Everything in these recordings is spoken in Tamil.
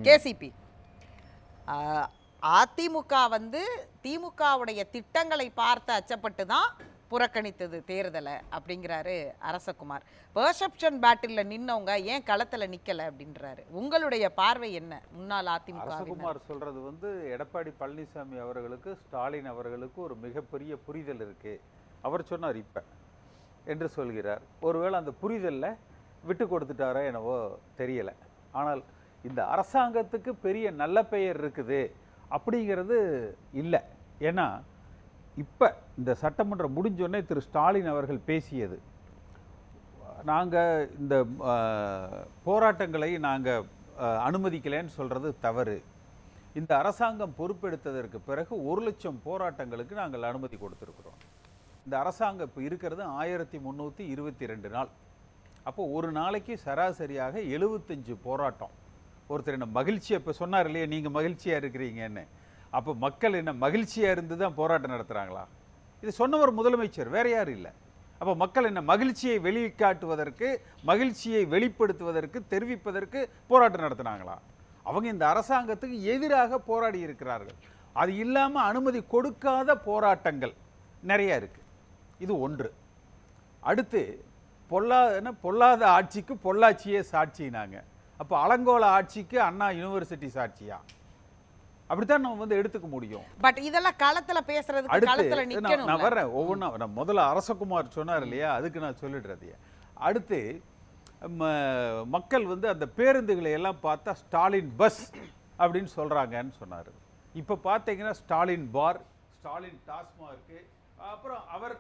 கேசிபி. அதிமுக வந்து திமுகவுடைய திட்டங்களை பார்த்து அச்சப்பட்டு தான் புறக்கணித்தது தேர்தலை அப்படிங்கிறாரு அரசகுமார். பெர்செப்ஷன் பேட்டில் நின்னவங்க ஏன் களத்தில் நிக்கல அப்படின்றாரு. உங்களுடைய பார்வை என்ன? முன்னாள் அதிமுக அரசகுமார் சொல்றது வந்து எடப்பாடி பழனிசாமி அவர்களுக்கு ஸ்டாலின் அவர்களுக்கு ஒரு மிகப்பெரிய புரிதல் இருக்கு. அவர் சொன்னார் இப்ப என்று சொல்கிறார். ஒருவேளை அந்த புரிதல்ல விட்டு கொடுத்துட்டாரா என்னவோ தெரியல. ஆனால் இந்த அரசாங்கத்துக்கு பெரிய நல்ல பெயர் இருக்குது அப்படிங்கிறது இல்லை. ஏன்னா இப்போ இந்த சட்டமன்றம் முடிஞ்சோடனே திரு ஸ்டாலின் அவர்கள் பேசியது, நாங்கள் இந்த போராட்டங்களை நாங்கள் அனுமதிக்கலைன்னு சொல்கிறது தவறு. இந்த அரசாங்கம் பொறுப்பெடுத்ததற்கு பிறகு 1,00,000 போராட்டங்களுக்கு நாங்கள் அனுமதி கொடுத்துருக்குறோம். இந்த அரசாங்கம் இப்போ இருக்கிறது 1322 நாள். அப்போ ஒரு நாளைக்கு சராசரியாக 75 போராட்டம். ஒருத்தர் என்ன மகிழ்ச்சியாக இப்போ சொன்னார் இல்லையா, நீங்கள் மகிழ்ச்சியாக இருக்கிறீங்கன்னு. அப்போ மக்கள் என்ன மகிழ்ச்சியாக இருந்து தான் போராட்டம் நடத்துகிறாங்களா? இது சொன்னவர் முதலமைச்சர், வேற யாரும் இல்லை. அப்போ மக்கள் என்ன மகிழ்ச்சியை வெளிக்காட்டுவதற்கு, மகிழ்ச்சியை வெளிப்படுத்துவதற்கு, தெரிவிப்பதற்கு போராட்டம் நடத்தினாங்களா? அவங்க இந்த அரசாங்கத்துக்கு எதிராக போராடி இருக்கிறார்கள். அது இல்லாமல் அனுமதி கொடுக்காத போராட்டங்கள் நிறைய இருக்கு. இது ஒன்று. அடுத்து பொல்லாத ஆட்சிக்கு பொள்ளாச்சியே சாட்சினாங்க. அப்போ அலங்கோல ஆட்சிக்கு அண்ணா யூனிவர்சிட்டி சாட்சியா? அப்படித்தான் நம்ம வந்து எடுத்துக்க முடியும். பட் இதெல்லாம் களத்துல பேசுறதுக்கு களத்துல நிக்கணும். நான் வர்றேன் ஒவ்வொன்றா. நான் முதல்ல அரசகுமார் சொன்னார் இல்லையா, அதுக்கு நான் சொல்லிடுறது. அடுத்து மக்கள் வந்து அந்த பேருந்துகளை எல்லாம் பார்த்தா ஸ்டாலின் பஸ் அப்படின்னு சொல்றாங்கன்னு சொன்னார். இப்போ பார்த்தீங்கன்னா ஸ்டாலின் பார், ஸ்டாலின் டாஸ்மார்க்கு, அப்புறம் அவர்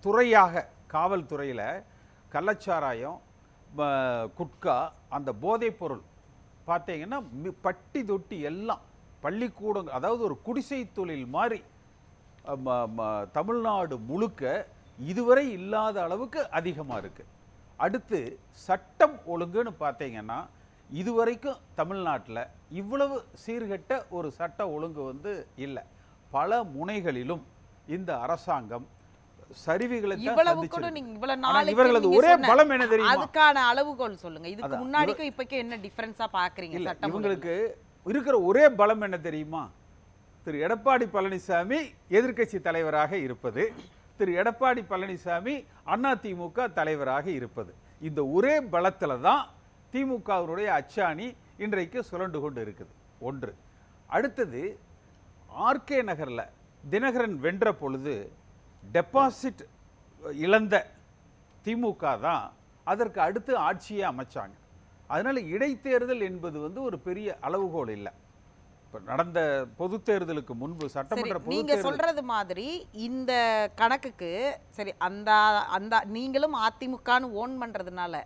துறையாக காவல்துறையில் கள்ளச்சாராயம், குட்கா, அந்த போதைப் பொருள் பார்த்தீங்கன்னா பட்டி தொட்டி எல்லாம் பள்ளிக்கூடங்கள், அதாவது ஒரு குடிசை தொழில் மாதிரி தமிழ்நாடு முழுக்க இதுவரை இல்லாத அளவுக்கு அதிகமாக இருக்குது. அடுத்து சட்டம் ஒழுங்குன்னு பார்த்தீங்கன்னா இதுவரைக்கும் தமிழ்நாட்டில் இவ்வளவு சீர்கெட்ட ஒரு சட்ட ஒழுங்கு வந்து இல்லை. பல முனைகளிலும் இந்த அரசாங்கம் சரிவுகளை இவர்களது ஒரே பலம் என்ன தெரியுமா? அதுக்கான அளவுகோல் சொல்லுங்க. இதுக்கு முன்னாடிக்கும் இப்போக்கும் என்ன டிஃபரன்ஸா பாக்குறீங்க? இவங்களுக்கு இருக்கிற ஒரே பலம் என்ன தெரியுமா? திரு எடப்பாடி பழனிசாமி எதிர்க்கட்சி தலைவராக இருப்பது, திரு எடப்பாடி பழனிசாமி அதிமுக தலைவராக இருப்பது. இந்த ஒரே பலத்துல தான் திமுகவினுடைய அச்சாணி இன்றைக்கு சுழண்டு கொண்டு இருக்குது. ஒன்று. அடுத்தது, ஆர்கே நகர்ல தினகரன் வென்ற பொழுது டெபாசிட் இழந்த திமுக தான் அதற்கு அடுத்து ஆட்சியை அமைச்சாங்க. அதனால இடைத்தேர்தல் என்பது வந்து ஒரு பெரிய அளவுகோல் இல்லை. இப்போ நடந்த பொது தேர்தலுக்கு முன்பு சட்டமன்ற நீங்க சொல்றது மாதிரி இந்த கணக்குக்கு சரி, அந்த அந்த நீங்களும் அதிமுகன்னு ஓன் பண்றதுனால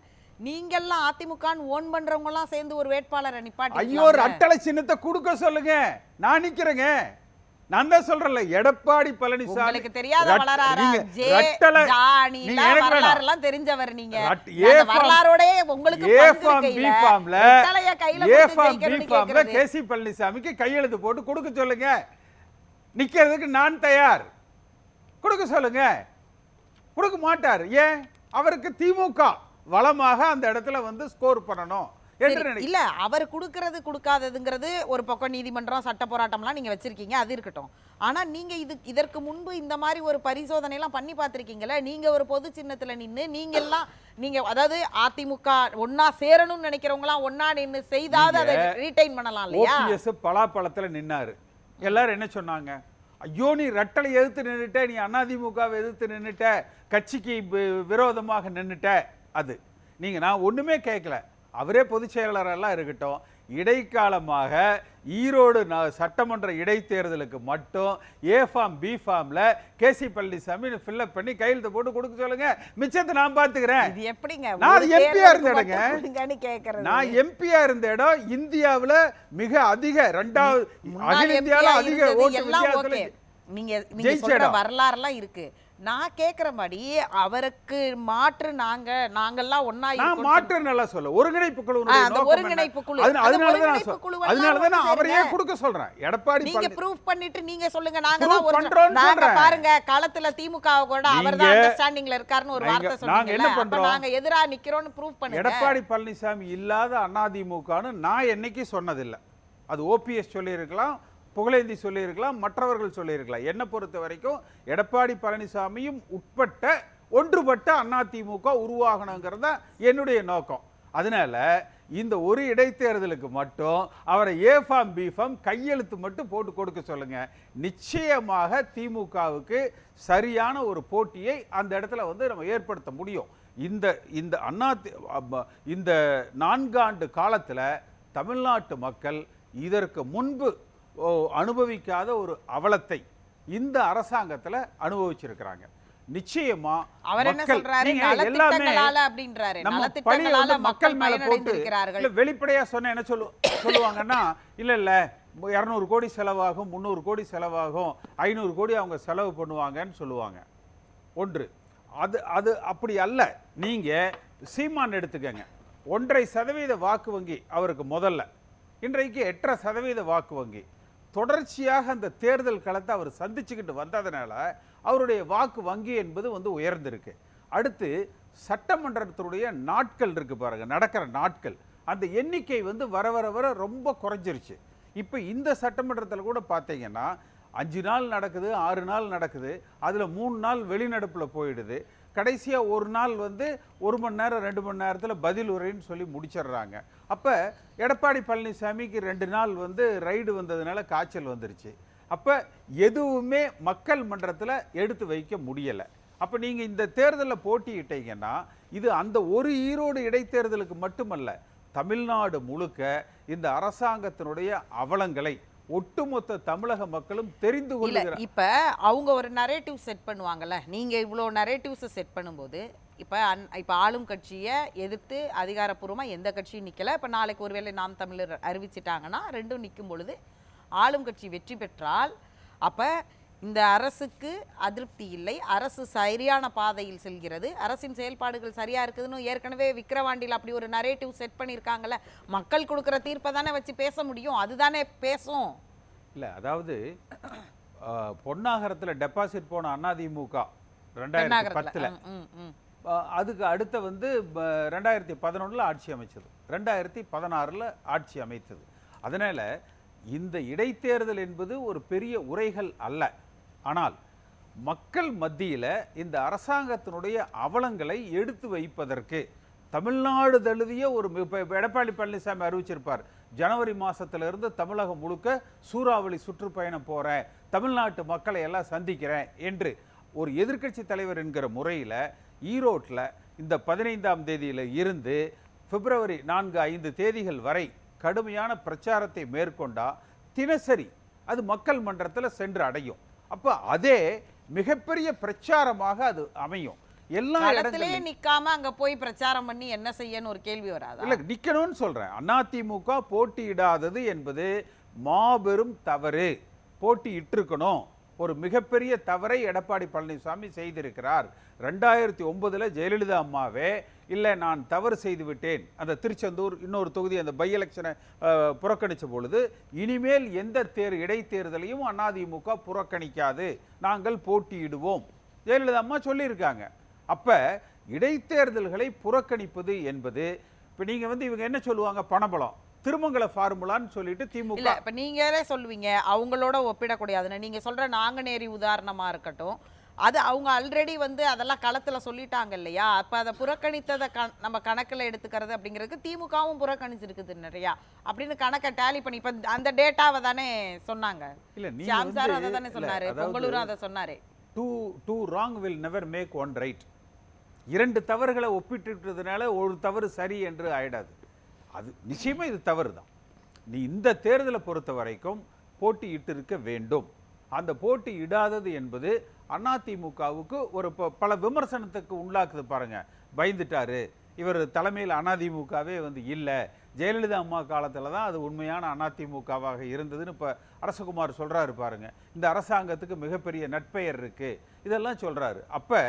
நீங்கெல்லாம் அதிமுகன்னு ஓன் பண்றவங்க எல்லாம் சேர்ந்து ஒரு வேட்பாளரை நிப்பாட்டி, ஐயோ அட்டளை சின்னத்தை கொடுக்க சொல்லுங்க, நான் நிக்கிறேங்க. நான் தான் சொல்றேன்ல, எடப்பாடி பழனிசாமி தெரியாத வரலாறுலாம் தெரிஞ்சவர். நீங்க வரலாறோட உங்களுக்கு கேசி பழனிசாமிக்கு கையெழுத்து போட்டு கொடுக்க சொல்லுங்க. நிக்கிறதுக்கு நான் தயார். கொடுக்க சொல்லுங்க. கொடுக்க மாட்டார். ஏன்? அவருக்கு திமுக வளமாக அந்த இடத்துல வந்து ஸ்கோர் பண்ணணும். இல்ல, அவர் கொடுக்கறது கொடுக்காததுங்கிறது ஒரு பக்கம், நீதிமன்றம் சட்ட போராட்டம்லாம் நீங்க வச்சிருக்கீங்க, அது இருக்கட்டும். ஆனா நீங்க இதற்கு முன்பு இந்த மாதிரி ஒரு பரிசோதனை எல்லாம் பண்ணி பார்த்திருக்கீங்களா? நீங்க ஒரு பொது சின்னத்துல நின்னு நீங்க அதாவது அதிமுக ஒன்னா சேரணும்னு நினைக்கிறவங்க எல்லாம் ஒன்னா நின்னு செய்தாத அதை ரீடைன் பண்ணலாம் இல்லையா? ஓபிஎஸ் பலாப்பழத்துல நின்னாரு. எல்லாரும் என்ன சொன்னாங்க? ஐயோ நீ ரெட்டலை எதிர்த்து நின்னுட்ட, நீ அதிமுகவை எதிர்த்து நின்னுட்ட, கட்சிக்கு விரோதமாக நின்னுட்ட. அது நீங்க நான் ஒண்ணுமே கேட்கல. அவரே பொதுச் செயலாளரெல்லாம் இருக்கட்டும், இடைக்காலமாக ஈரோடு சட்டமன்ற இடைத்தேர்தலுக்கு மட்டும் ஏ ஃபார்ம் பி ஃபார்ம்ல கேசி பழனிசாமி ஃபில்அப் பண்ணி கையெழுத்து போட்டு கொடுக்க சொல்லுங்க. மிச்சத்தை நான் பாத்துக்கிறேன். இது எப்படிங்க? நான் எம்பியா இருந்த இடங்க, நான் எம்பியா இருந்த இடம் இந்தியாவில் மிக அதிக 2வது அகில இந்தியாவில் அதிக ஓட்டு வித்தியாசத்துல நீங்க சொல்ற ஜெயிச்சேடா. வரலாறுலாம் இருக்கு. நான் கேக்குறபடி அவருக்கு மாற்று நாங்கெல்லாம் ஒண்ணா நான் இருக்கோம்னு மாற்று நல்லா சொல்ல ஒருங்கிணைப்பு குழுவினுடைய அந்த நோக்கம் என்ன? ஒருங்கிணைப்பு குழு. அதனால அந்த தான் நான் ஒருங்கிணைப்பு குழுவெல்லாம் அதனால தான் நான் ஒண்ணு அவரையே சேருங்க. கொடுக்க சொல்றேன். எடப்பாடி நீங்க பழனி- ப்ரூஃப் பண்ணிட்டு நீங்க சொல்லுங்க. நாங்க Proof தான் பண்றோம்னு நாங்க சொல்றேன். பாருங்க களத்துல திமுக கூட அவர்தான் நீங்க- அண்டர்ஸ்டாண்டிங்ல இருக்காருன்னு ஒரு வார்த்தை நாங்க என்ன சொன்னீங்கல்ல. அப்ப பண்றோம்? நாங்க எதிரா நிக்கிறோம்னு ப்ரூஃப் பண்ணுங்க. எடப்பாடி பழனிசாமி இல்லாத அதிமுகன்னு நான் என்னைக்கு சொன்னதில்லை. அது ஓபிஎஸ் சொல்லியிருக்கலாம், புகழேந்தி சொல்லியிருக்கலாம், மற்றவர்கள் சொல்லியிருக்கலாம். என்னை பொறுத்த வரைக்கும் எடப்பாடி பழனிசாமியும் உட்பட்ட ஒன்றுபட்ட அதிமுக உருவாகணுங்கிறத என்னுடைய நோக்கம். அதனால இந்த ஒரு இடைத்தேர்தலுக்கு மட்டும் அவரை ஏஃபாம் பிஃபாம் கையெழுத்து மட்டும் போட்டு கொடுக்க சொல்லுங்க. நிச்சயமாக திமுகவுக்கு சரியான ஒரு போட்டியை அந்த இடத்துல வந்து நம்ம ஏற்படுத்த முடியும். இந்த இந்த இந்த 4 ஆண்டு காலத்துல தமிழ்நாட்டு மக்கள் இதற்கு முன்பு அனுபவிக்காத ஒரு அவலத்தை இந்த அரசாங்கத்துல அனுபவிச்சிருக்கிறாங்க. நிச்சயமா அவர் என்ன மக்கள் சொல்றாரு? நீங்க எல்லாமே நலத்திட்டங்களால அப்படின்றாரு. நம்ம பழி நலத்திட்டங்களால வந்து மக்கள் மக்கள் மேல போட்டு பயனடைந்திருக்கிறார்கள். இல்ல வெளிப்படையா சொன்ன என்ன சொல்லுவாங்கன்னா இல்ல 200 கோடி செலவாகும், 300 கோடி செலவாகும், 500 கோடி அவங்க செலவு பண்ணுவாங்கன்னு சொல்லுவாங்க. ஒன்று அது அது அப்படி அல்ல. நீங்க சீமான் எடுத்துக்கங்க. 1.5% வாக்கு வங்கி அவருக்கு முதல்ல, இன்றைக்கு 8.5% வாக்கு வங்கி. தொடர்ச்சியாக அந்த தேர்தல் களத்தை அவர் சந்திச்சுக்கிட்டு வந்ததுனால அவருடைய வாக்கு வங்கி என்பது வந்து உயர்ந்திருக்கு. அடுத்து சட்டமன்றத்தினுடைய நாட்கள் இருக்கு பாருங்க, நடக்கிற நாட்கள், அந்த எண்ணிக்கை வந்து வர வர வர ரொம்ப குறைஞ்சிருச்சு. இப்போ இந்த சட்டமன்றத்தில் கூட பார்த்தீங்கன்னா 5 நாள் நடக்குது, 6 நாள் நடக்குது, அதில் 3 நாள் வெளிநடப்பில் போயிடுது. கடைசியாக ஒரு நாள் வந்து 1 மணி நேரம் 2 மணி நேரத்தில் பதில் உரைன்னு சொல்லி முடிச்சிடுறாங்க. அப்போ எடப்பாடி பழனிசாமிக்கு 2 நாள் வந்து ரைடு வந்ததுனால காய்ச்சல் வந்துருச்சு. அப்போ எதுவுமே மக்கள் மன்றத்தில் எடுத்து வைக்க முடியலை. அப்போ நீங்கள் இந்த தேர்தலில் போட்டியிட்டீங்கன்னா இது அந்த ஒரு ஈரோடு இடைத்தேர்தலுக்கு மட்டுமல்ல, தமிழ்நாடு முழுக்க இந்த அரசாங்கத்தினுடைய அவலங்களை ஒட்டுமொத்த தமிழக மக்களும் தெரிந்து கொள்ளுகிறார். இப்ப அவங்க ஒரு நரேட்டிவ் செட் பண்ணுவாங்கல்ல, நீங்க இவ்வளோ நரேட்டிவ்ஸ் செட் பண்ணும்போது இப்ப ஆளும் கட்சியை எதிர்த்து அதிகாரப்பூர்வமா எந்த கட்சியும் நிக்கல. இப்ப நாளைக்கு ஒருவேளை நாம் தமிழர் அறிவிச்சிட்டாங்கன்னா ரெண்டும் நிற்கும் பொழுது ஆளும் கட்சி வெற்றி பெற்றால் அப்ப இந்த அரசுக்கு அதிருப்தி இல்லை, அரசு சரியான பாதையில் செல்கிறது, அரசின் செயல்பாடுகள் சரியா இருக்குதுன்னு ஏற்கனவே விக்கிரவாண்டியில் அப்படி ஒரு நரேட்டிவ் செட் பண்ணியிருக்காங்கல்ல. மக்கள் கொடுக்குற தீர்ப்பை தானே வச்சு பேச முடியும், அதுதானே பேசும். இல்லை, அதாவது பொன்னாகரத்தில் டெபாசிட் போன அதிமுக 2010, அதுக்கு அடுத்த வந்து 2011 ஆட்சி அமைச்சது, 2016 ஆட்சி அமைத்தது. அதனால இந்த இடைத்தேர்தல் என்பது ஒரு பெரிய உரைகள் அல்ல. ஆனால் மக்கள் மத்தியில் இந்த அரசாங்கத்தினுடைய அவலங்களை எடுத்து வைப்பதற்கு தமிழ்நாடு தழுவிய ஒரு எடப்பாடி பழனிசாமி அறிவிச்சிருப்பார், ஜனவரி மாதத்திலிருந்து தமிழகம் முழுக்க சூறாவளி சுற்றுப்பயணம் போகிறேன், தமிழ்நாட்டு மக்களை எல்லாம் சந்திக்கிறேன் என்று ஒரு எதிர்க்கட்சி தலைவர் என்கிற முறையில் ஈரோட்டில் இந்த 15ஆம் தேதியில் இருந்து பிப்ரவரி 4-5 தேதிகள் வரை கடுமையான பிரச்சாரத்தை மேற்கொண்டா தினசரி அது மக்கள் மன்றத்தில் சென்று அடையும். அப்போ அதே மிகப்பெரிய பிரச்சாரமாக அது அமையும். எல்லா இடத்துலயும் நிக்காம அங்க போய் பிரச்சாரம் பண்ணி என்ன செய்யன்னு ஒரு கேள்வி வராது. இல்ல, நிக்கணும்னு சொல்றேன். அதிமுக போட்டியிடாதது என்பது மாபெரும் தவறு. போட்டியிட்டிருக்கணும். ஒரு மிகப்பெரிய தவறை எடப்பாடி பழனிசாமி செய்திருக்கிறார். 2009 ஜெயலலிதா அம்மாவே இல்லை நான் தவறு செய்து விட்டேன், அந்த திருச்செந்தூர் இன்னொரு தொகுதி அந்த பை எலெக்ஷனை புறக்கணித்த பொழுது இனிமேல் எந்த இடைத்தேர்தலையும் அதிமுக புறக்கணிக்காது, நாங்கள் போட்டியிடுவோம் ஜெயலலிதா அம்மா சொல்லியிருக்காங்க. அப்போ இடைத்தேர்தல்களை புறக்கணிப்பது என்பது இப்போ நீங்கள் வந்து இவங்க என்ன சொல்லுவாங்க, பணபலம் திருமங்கல ஃபார்முலான்னு சொல்லிட்டு திமுக இல்ல இப்ப நீங்களே சொல்லுவீங்க அவங்களோட ஒப்பிடக்கூடியதுன்னு. நீங்க சொல்ற நாங்குநேரி உதாரணமா இருக்கட்டும், அது அவங்க ஆல்ரெடி வந்து அதெல்லாம் களத்துல சொல்லிட்டாங்க இல்லையா. அப்ப அதை புறக்கணித்ததை நம்ம கணக்குல எடுத்துக்கிறது அப்படிங்கிறதுக்கு திமுகவும் புறக்கணிச்சிருக்குது நிறையா அப்படின்னு கணக்கை டேலி பண்ணி இப்ப அந்த டேட்டாவை தானே சொன்னாங்க. இல்ல ஷியாம் சார் அதை தானே சொன்னாரு, பொங்கலூரும் அதை சொன்னாரு. Two wrong will never make one right. 2 தவறுகளை ஒப்பிட்டுறதுனால ஒரு தவறு சரி என்று ஆயிடாது. அது நிச்சயமா இது தவறு தான். நீ இந்த தேர்தலை பொறுத்த வரைக்கும் போட்டியிட்டு இருக்க வேண்டும். அந்த போட்டி இடாதது என்பது அதிமுகவுக்கு ஒரு பல விமர்சனத்துக்கு உள்ளாக்குது பாருங்க. பயந்துட்டாரு இவர் தலைமையில் அதிமுகவே வந்து இல்லை, ஜெயலலிதா அம்மா காலத்தில் தான் அது உண்மையான அதிமுகவாக இருந்ததுன்னு இப்போ அரசகுமார் சொல்கிறாரு பாருங்க. இந்த அரசாங்கத்துக்கு மிகப்பெரிய நட்பெயர் இருக்குது, இதெல்லாம் சொல்கிறாரு. அப்போ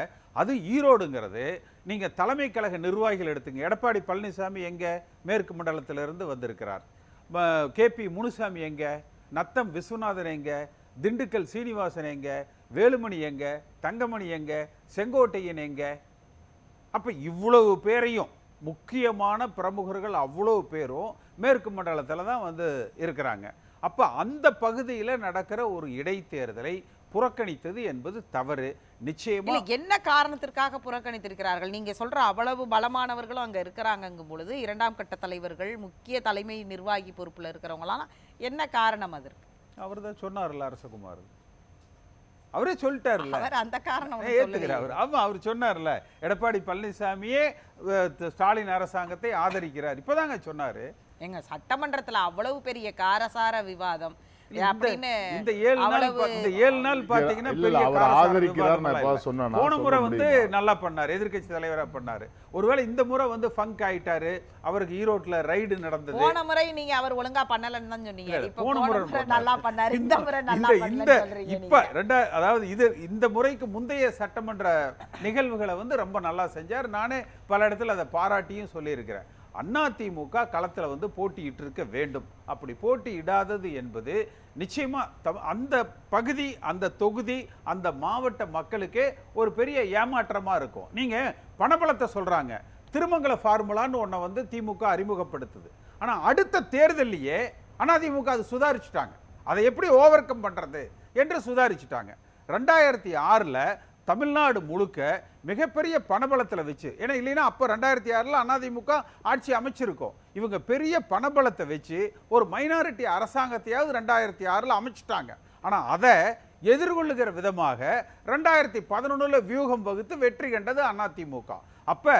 அது ஈரோடுங்கிறது நீங்கள் தலைமை கழக நிர்வாகிகள் எடுத்துங்க. எடப்பாடி பழனிசாமி எங்கே? மேற்கு மண்டலத்திலிருந்து வந்திருக்கிறார். KP முனுசாமி எங்கே? நத்தம் விஸ்வநாதன் எங்கே? திண்டுக்கல் சீனிவாசன் எங்கே? வேலுமணி எங்கே? தங்கமணி எங்கே? செங்கோட்டையன் எங்கே? அப்போ இவ்வளவு பேரையும், முக்கியமான பிரமுகர்கள் அவ்வளவு பேரும் மேற்கு மண்டலத்தில் தான் வந்து இருக்கிறாங்க. அப்போ அந்த பகுதியில் நடக்கிற ஒரு இடைத்தேர்தலை புறக்கணித்தது என்பது தவறு. நிச்சயமா என்ன காரணத்திற்காக புறக்கணித்திருக்கிறார்கள்? நீங்க சொல்ற அவ்வளவு பலமானவர்களும் அங்க இருக்கிறாங்கங்கும் பொழுது இரண்டாம் கட்ட தலைவர்கள், முக்கிய தலைமை நிர்வாகி பொறுப்புல இருக்கிறவங்களாம் என்ன காரணம் அதற்கு? அவர் தான் சொன்னார்ல அரசகுமார், அவரே சொல்லிட்டார்ல. அவர் அந்த காரணம் ஏத்துக்கிறார். ஆமா, அவர் சொன்னார்ல, எடப்பாடி பழனிசாமியே ஸ்டாலின் அரசாங்கத்தை ஆதரிக்கிறார். இப்பதாங்க சொன்னாரு. எங்க சட்டமன்றத்துல அவ்வளவு பெரிய காரசார விவாதம் இந்த 7 நாள் பாத்தீங்கன்னா போன முறை வந்து நல்லா பண்ணாரு, எதிர்க்கட்சி தலைவரா பண்ணாரு. ஒருவேளை இந்த முறை வந்து ஃபங்க் ஆயிட்டாரு, அவருக்கு ஈரோட்ல ரைடு நடந்தது. போன முறை நீங்க அவர் ஒழுங்கா பண்ணலன்னு தான் சொன்னீங்க. போன முறை நல்லா பண்ணாரு, இந்த முறை நல்லா பண்ணல. இப்ப அதாவது இந்த முறைக்கு முந்தைய சட்டமன்ற நிகழ்வுகளை வந்து ரொம்ப நல்லா செஞ்சார். நானே பல இடத்துல அதை பாராட்டியும் சொல்லியிருக்கிறேன். அதிமுக களத்தில் வந்து போட்டியிட்டு இருக்க வேண்டும். அப்படி போட்டியிடாதது என்பது நிச்சயமா அந்த பகுதி, அந்த தொகுதி, அந்த மாவட்ட மக்களுக்கே ஒரு பெரிய ஏமாற்றமா இருக்கும். நீங்க பணபலத்தை சொல்றாங்க, திருமங்கல ஃபார்முலான்னு ஒன்றை வந்து திமுக அறிமுகப்படுத்துது. ஆனா அடுத்த தேர்தலையே அதிமுக அது சுதாரிச்சுட்டாங்க. அதை எப்படி ஓவர் கம் பண்றது என்று சுதாரிச்சுட்டாங்க. 2006ல் தமிழ்நாடு முழுக்க மிகப்பெரிய பணபலத்தில் வச்சு, ஏன்னா இல்லைன்னா அப்போ 2006ல் அதிமுக ஆட்சி அமைச்சிருக்கோம். இவங்க பெரிய பணபலத்தை வச்சு ஒரு மைனாரிட்டி அரசாங்கத்தையாவது 2006ல் அமைச்சிட்டாங்க. ஆனால் அதை எதிர்கொள்ளுகிற விதமாக 2011ல் வியூகம் வகுத்து வெற்றி கண்டது அதிமுக. அப்போ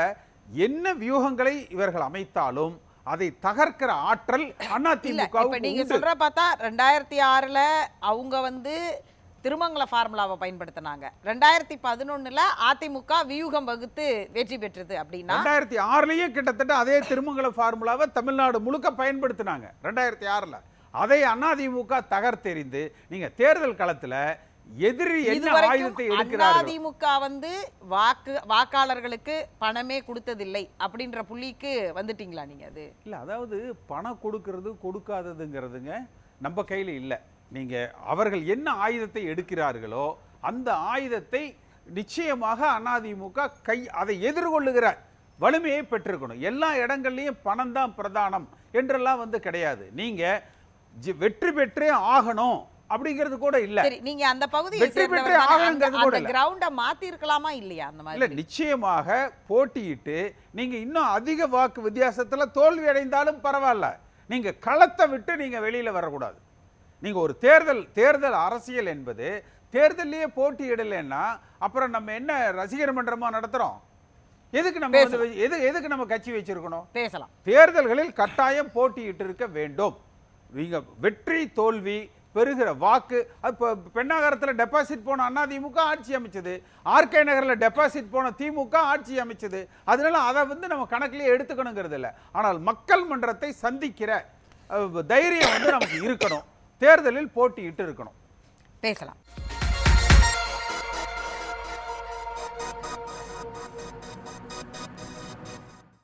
என்ன வியூகங்களை இவர்கள் அமைத்தாலும் அதை தகர்க்கிற ஆற்றல் அதிமுக. நீங்க சொல்ற பார்த்தா 2006ல் அவங்க வந்து திருமங்கல ஃபார்முலாவை பயன்படுத்தினாங்க. 2011ல் அதிமுக வியூகம் வகுத்து வெற்றி பெற்றது. அப்படின்னா 2006லயே கிட்டத்தட்ட அதே திருமங்கல ஃபார்முலாவை தமிழ்நாடு முழுக்க பயன்படுத்தினாங்க 2006ல். அதை அதிமுக தகர்த்தெறிந்து நீங்க தேர்தல் களத்துல எதிரி என்ன ஆயுதத்தை எடுக்கிறார்கள்? அதிமுக வந்து வாக்காளர்களுக்கு பணமே கொடுத்ததில்லை அப்படின்ற புள்ளிக்கு வந்துட்டீங்களா நீங்க? அது இல்ல, அதாவது பணம் கொடுக்கிறது கொடுக்காததுங்கிறதுங்க நம்ம கையில இல்லை. நீங்க அவர்கள் என்ன ஆயுதத்தை எடுக்கிறார்களோ அந்த ஆயுதத்தை நிச்சயமாக அதிமுக அதை எதிர்கொள்ளுகிற வலிமையை பெற்றிருக்கணும். எல்லா இடங்கள்லையும் பணம் தான் பிரதானம் என்றெல்லாம் வந்து கிடையாது. நீங்க வெற்றி பெற்றே ஆகணும் அப்படிங்கிறது கூட இல்ல. நீங்க அந்த பகுதியை வெற்றி பெற்றே ஆகணுங்கிறது கூட இல்ல. கிரவுண்ட மாத்தி இருக்கலாமா இல்லையா? அந்த மாதிரி இல்ல, நிச்சயமாக போட்டியிட்டு நீங்க இன்னும் அதிக வாக்கு வித்தியாசத்துல தோல்வி அடைந்தாலும் பரவாயில்ல, நீங்க களத்தை விட்டு நீங்க வெளியில வரக்கூடாது. நீங்க ஒரு தேர்தல் அரசியல் என்பது தேர்தலையே போட்டியிடலைன்னா அப்புறம் நம்ம என்ன ரசிகர் மன்றமா நடத்துறோம்? எதுக்கு நம்ம எதுக்கு நம்ம கட்சி வச்சிருக்கணும்? பேசலாம். தேர்தல்களில் கட்டாயம் போட்டியிட்டு இருக்க வேண்டும். நீங்க வெற்றி தோல்வி பெறுகிற வாக்கு, பெண்ணாகரத்தில் டெபாசிட் போன அதிமுக ஆட்சி அமைச்சது, ஆர்கே நகரில் டெபாசிட் போன திமுக ஆட்சி அமைச்சது. அதனால அதை வந்து நம்ம கணக்கிலேயே எடுத்துக்கணுங்கிறது இல்லை. ஆனால் மக்கள் மன்றத்தை சந்திக்கிற தைரியம் வந்து நமக்கு இருக்கணும். தேர்தலில் போட்டியிட்டு இருக்கணும். பேசலாம்.